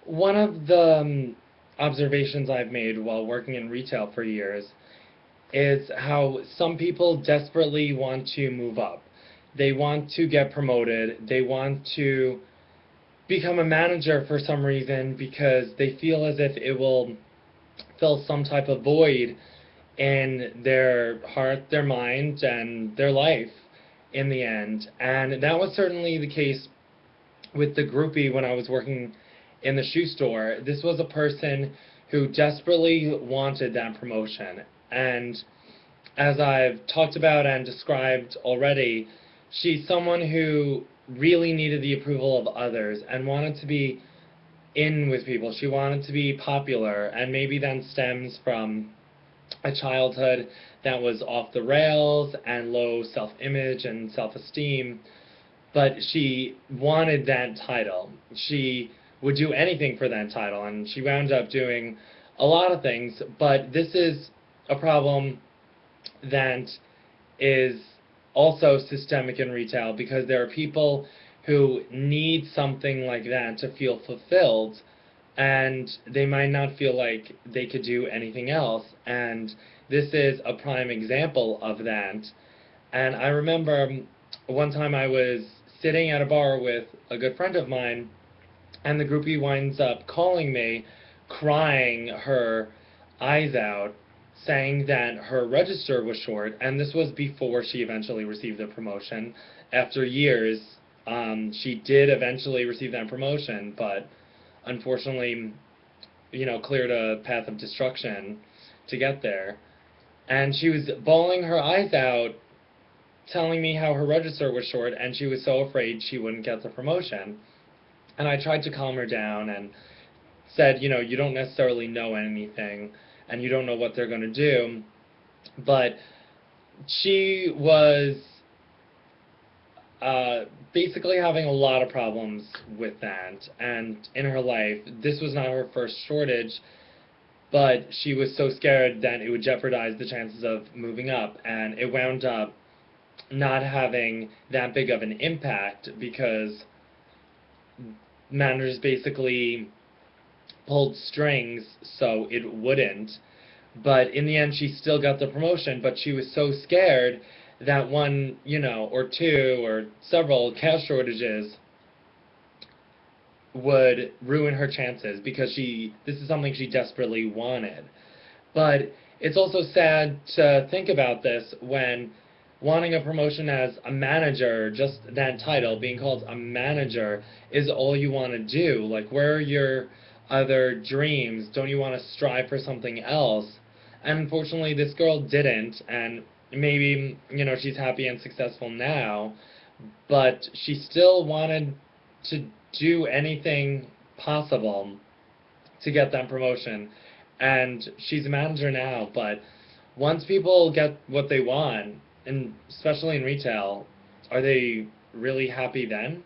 One of the observations I've made while working in retail for years is how some people desperately want to move up. They want to get promoted. They want to become a manager for some reason because they feel as if it will fill some type of void in their heart, their mind, and their life in the end. And that was certainly the case with the groupie when I was working in the shoe store. This was a person who desperately wanted that promotion. And as I've talked about and described already, she's someone who really needed the approval of others and wanted to be in with people. She wanted to be popular, and maybe that stems from a childhood that was off the rails and low self-image and self-esteem, but she wanted that title. She would do anything for that title, and she wound up doing a lot of things, but this is a problem that is also systemic in retail because there are people who need something like that to feel fulfilled, and they might not feel like they could do anything else, and this is a prime example of that. And I remember one time I was sitting at a bar with a good friend of mine, and the groupie winds up calling me, crying her eyes out, saying that her register was short, and this was before she eventually received the promotion. After years, she did eventually receive that promotion, but unfortunately, cleared a path of destruction to get there. And she was bawling her eyes out, telling me how her register was short, and she was so afraid she wouldn't get the promotion. And I tried to calm her down and said, you don't necessarily know anything, and you don't know what they're going to do. But she was basically having a lot of problems with that. And in her life, this was not her first shortage, but she was so scared that it would jeopardize the chances of moving up. And it wound up not having that big of an impact because managers basically pulled strings so it wouldn't. But in the end, she still got the promotion, but she was so scared that one, or two, or several cash shortages would ruin her chances because this is something she desperately wanted. But it's also sad to think about this when wanting a promotion as a manager, just that title, being called a manager, is all you want to do. Like, where are your other dreams? Don't you want to strive for something else? And unfortunately, this girl didn't, and maybe, she's happy and successful now, but she still wanted to do anything possible to get that promotion. And she's a manager now, but once people get what they want, and especially in retail, are they really happy then?